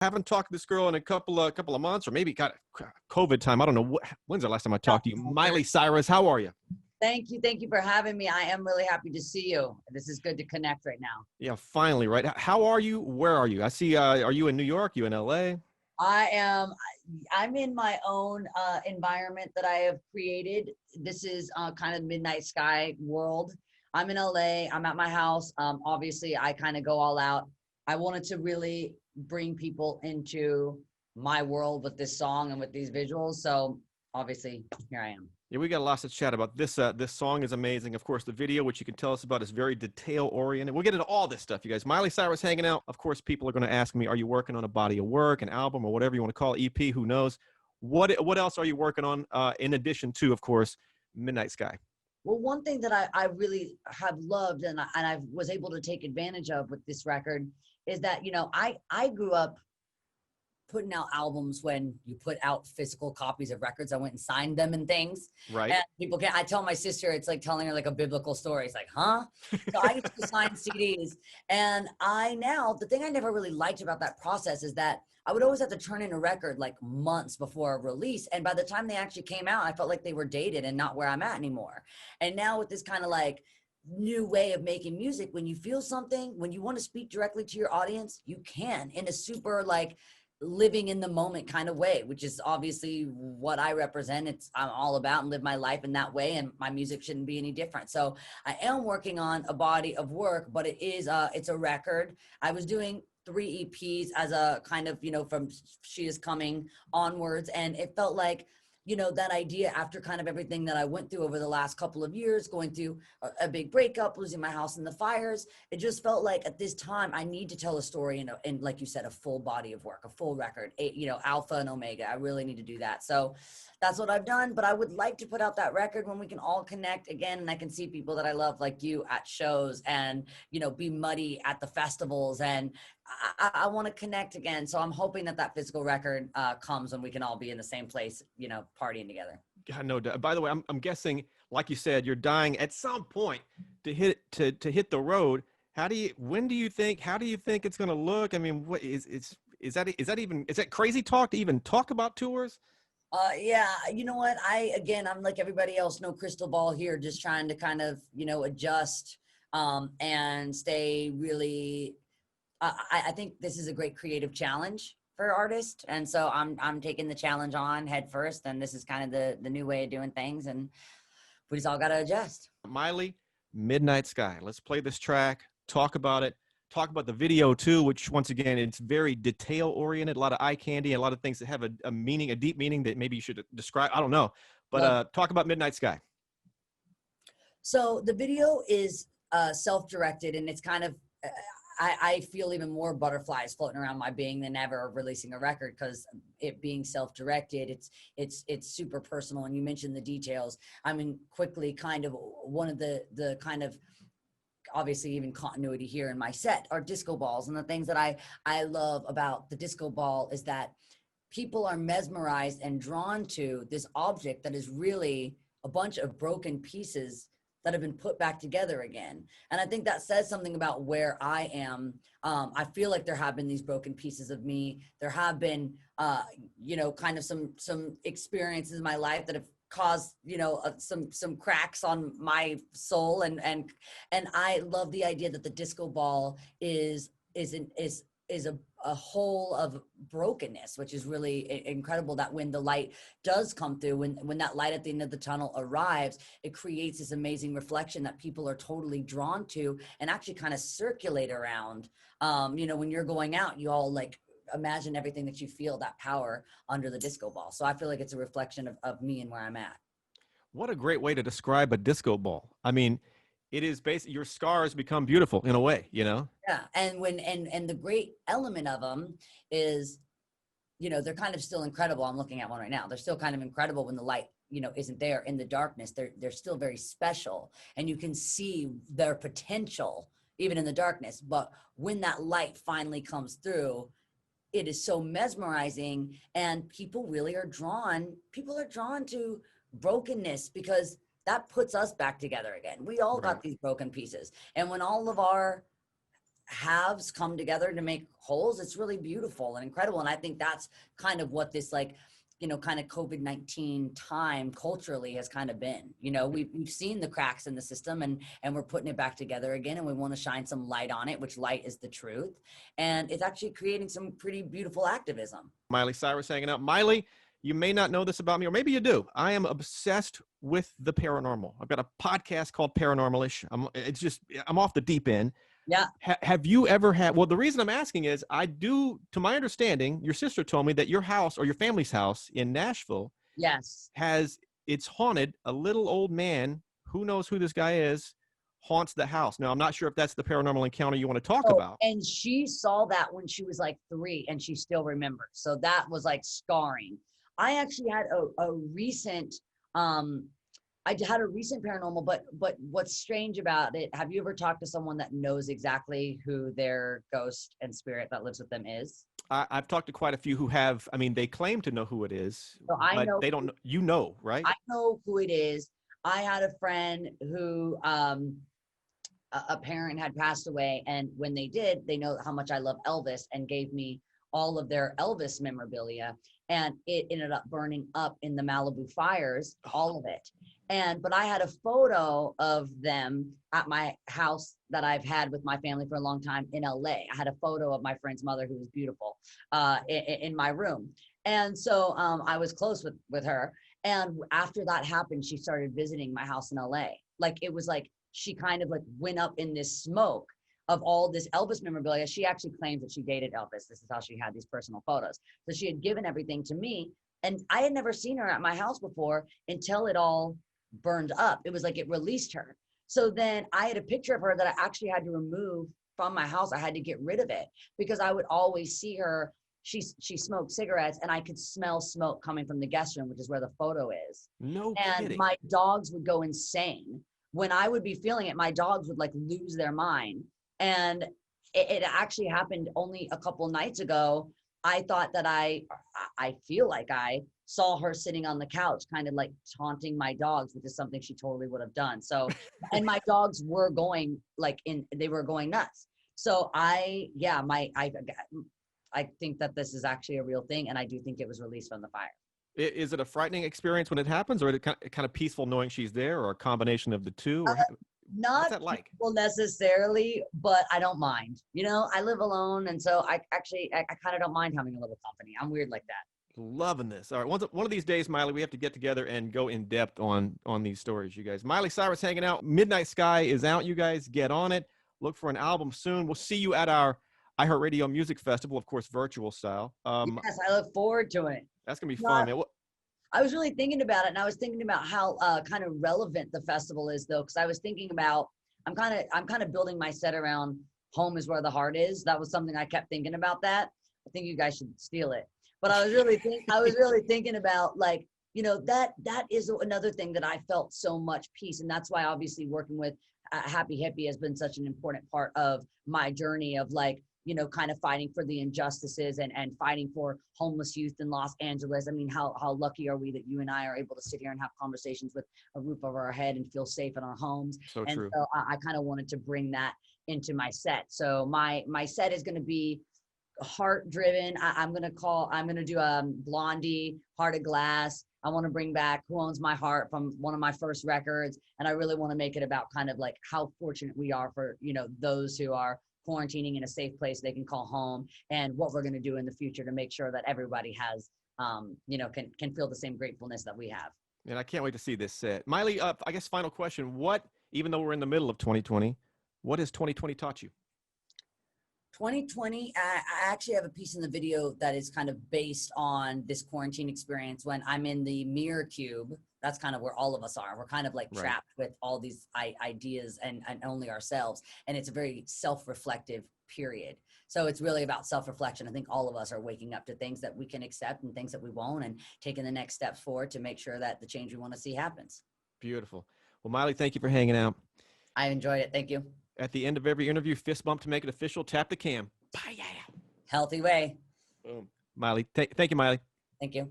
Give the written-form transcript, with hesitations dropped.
Haven't talked to this girl in a couple of months, or maybe got COVID time. I don't know. When's the last time I talked to you? Miley Cyrus, how are you? Thank you. Thank you for having me. I am really happy to see you. This is good to connect right now. Yeah, finally, right? How are you? Where are you? I see. Are you in New York? You in LA? I'm in my own environment that I have created. This is kind of midnight sky world. I'm in LA. I'm at my house. Obviously, I kind of go all out. I wanted to really bring people into my world with this song and with these visuals. So obviously, here I am. Yeah, we got lots to chat about. This song is amazing. Of course, the video, which you can tell us about, is very detail oriented. We'll get into all this stuff, you guys. Miley Cyrus hanging out. Of course, people are going to ask me, are you working on a body of work, an album, or whatever you want to call it, EP? Who knows? What else are you working on in addition to, of course, Midnight Sky? Well, one thing that I really have loved and I was able to take advantage of with this record is that, I grew up putting out albums when you put out physical copies of records. I went and signed them and things. Right. And people I tell my sister, it's like telling her like a biblical story. It's like, huh? So I used to sign CDs. And the thing I never really liked about that process is that I would always have to turn in a record like months before a release. And by the time they actually came out, I felt like they were dated and not where I'm at anymore. And now with this kind of like new way of making music, when you feel something, when you want to speak directly to your audience, you can in a super like living in the moment kind of way, which is obviously what I represent. I'm all about and live my life in that way, and my music shouldn't be any different. So I am working on a body of work, but it's a record. I was doing 3 EPs as a kind of, from She Is Coming onwards, and it felt like, that idea after kind of everything that I went through over the last couple of years, going through a big breakup, losing my house in the fires, it just felt like at this time I need to tell a story in like you said, a full body of work, a full record, alpha and omega. I really need to do that. So that's what I've done, but I would like to put out that record when we can all connect again, and I can see people that I love like you at shows and, be muddy at the festivals, and I want to connect again. So I'm hoping that physical record comes when we can all be in the same place, partying together. God, no doubt. By the way, I'm guessing, like you said, you're dying at some point to hit the road. How do you think it's going to look? I mean, what is that crazy talk to even talk about tours? Yeah, you know what? I'm like everybody else, no crystal ball here, just trying to kind of, adjust and stay really. I think this is a great creative challenge for artists, and so I'm taking the challenge on head first, and this is kind of the new way of doing things, and we just all got to adjust. Miley, Midnight Sky. Let's play this track. Talk about it. Talk about the video too, which once again, it's very detail oriented, a lot of eye candy, and a lot of things that have a meaning, a deep meaning that maybe you should describe. I don't know, but talk about Midnight Sky. So the video is self-directed, and it's kind of, I feel even more butterflies floating around my being than ever releasing a record, because it being self-directed, it's super personal. And you mentioned the details. I mean, quickly, kind of one of the kind of, obviously even continuity here in my set are disco balls. And the things that I love about the disco ball is that people are mesmerized and drawn to this object that is really a bunch of broken pieces that have been put back together again. And I think that says something about where I am. I feel like there have been these broken pieces of me. There have been, kind of some experiences in my life that have caused, some cracks on my soul. And I love the idea that the disco ball is a whole of brokenness, which is really incredible, that when the light does come through, when that light at the end of the tunnel arrives, it creates this amazing reflection that people are totally drawn to and actually kind of circulate around. When you're going out, you all like imagine everything that you feel, that power under the disco ball. So I feel like it's a reflection of me and where I'm at. What a great way to describe a disco ball. I mean, it is basically your scars become beautiful in a way, Yeah. And and the great element of them is, they're kind of still incredible. I'm looking at one right now. They're still kind of incredible when the light, isn't there in the darkness. They're still very special, and you can see their potential even in the darkness. But when that light finally comes through, it is so mesmerizing, and people are drawn to brokenness, because that puts us back together again. We all got these broken pieces. And when all of our halves come together to make wholes, it's really beautiful and incredible. And I think that's kind of what this like, kind of COVID-19 time culturally has kind of been. We've seen the cracks in the system, and we're putting it back together again, and we want to shine some light on it, which light is the truth. And it's actually creating some pretty beautiful activism. Miley Cyrus hanging out. Miley, you may not know this about me, or maybe you do. I am obsessed with the paranormal. I've got a podcast called Paranormal-ish. I'm off the deep end. Yeah. Have you ever had, well, the reason I'm asking is to my understanding, your sister told me that your house, or your family's house in Nashville, yes, it's haunted. A little old man, who knows who this guy is, haunts the house. Now, I'm not sure if that's the paranormal encounter you want to talk about. And she saw that when she was like 3, and she still remembers. So that was like scarring. I actually had a recent, I had a recent paranormal, but what's strange about it, have you ever talked to someone that knows exactly who their ghost and spirit that lives with them is? I've talked to quite a few who have, they claim to know who it is, so I know, they don't know, right? I know who it is. I had a friend who, a parent had passed away, and when they did, they know how much I love Elvis, and gave me all of their Elvis memorabilia, and it ended up burning up in the Malibu fires, all of it. But I had a photo of them at my house that I've had with my family for a long time in LA. I had a photo of my friend's mother, who was beautiful, in my room. And so I was close with her. And after that happened, she started visiting my house in LA. Like, it was like, she kind of like went up in this smoke of all this Elvis memorabilia. She actually claims that she dated Elvis. This is how she had these personal photos. So she had given everything to me, and I had never seen her at my house before until it all burned up. It was like it released her. So then I had a picture of her that I actually had to remove from my house. I had to get rid of it because I would always see her. She smoked cigarettes, and I could smell smoke coming from the guest room, which is where the photo is. No and kidding. My dogs would go insane. When I would be feeling it, my dogs would like lose their mind. And it actually happened only a couple nights ago. I thought that I feel like I saw her sitting on the couch, kind of like taunting my dogs, which is something she totally would have done. So, and my dogs were going they were going nuts. So I think that this is actually a real thing. And I do think it was released from the fire. Is it a frightening experience when it happens, or is it kind of peaceful knowing she's there, or a combination of the two? Or not that like? People necessarily, but I don't mind. I live alone, and so I kind of don't mind having a little company. I'm weird like that. Loving this. All right, one of these days, Miley, we have to get together and go in depth on these stories, you guys. Miley Cyrus hanging out. Midnight Sky is out, you guys. Get on it. Look for an album soon. We'll see you at our iHeartRadio Music Festival, of course, virtual style. Yes, I look forward to it. That's gonna be fun, man. I was really thinking about it, and I was thinking about how kind of relevant the festival is, though, because I was thinking about I'm kind of building my set around home is where the heart is. That was something I kept thinking about. That I think you guys should steal it. But I was really thinking about that is another thing that I felt so much peace, and that's why obviously working with Happy Hippie has been such an important part of my journey of kind of fighting for the injustices and fighting for homeless youth in Los Angeles. I mean, how lucky are we that you and I are able to sit here and have conversations with a roof over our head and feel safe in our homes. So true. So I kind of wanted to bring that into my set. So my set is going to be heart driven. I'm going to do Blondie, Heart of Glass. I want to bring back Who Owns My Heart from one of my first records. And I really want to make it about kind of like how fortunate we are for, those who are quarantining in a safe place they can call home, and what we're going to do in the future to make sure that everybody has, can feel the same gratefulness that we have. And I can't wait to see this set. Miley, I guess final question. Even though we're in the middle of 2020, what has 2020 taught you? 2020, I actually have a piece in the video that is kind of based on this quarantine experience when I'm in the mirror cube. That's kind of where all of us are. We're kind of like trapped with all these ideas and only ourselves. And it's a very self-reflective period. So it's really about self-reflection. I think all of us are waking up to things that we can accept and things that we won't, and taking the next steps forward to make sure that the change we want to see happens. Beautiful. Well, Miley, thank you for hanging out. I enjoyed it. Thank you. At the end of every interview, fist bump to make it official. Tap the cam. Bye, yeah. Healthy way. Boom. Miley, thank you, Miley. Thank you.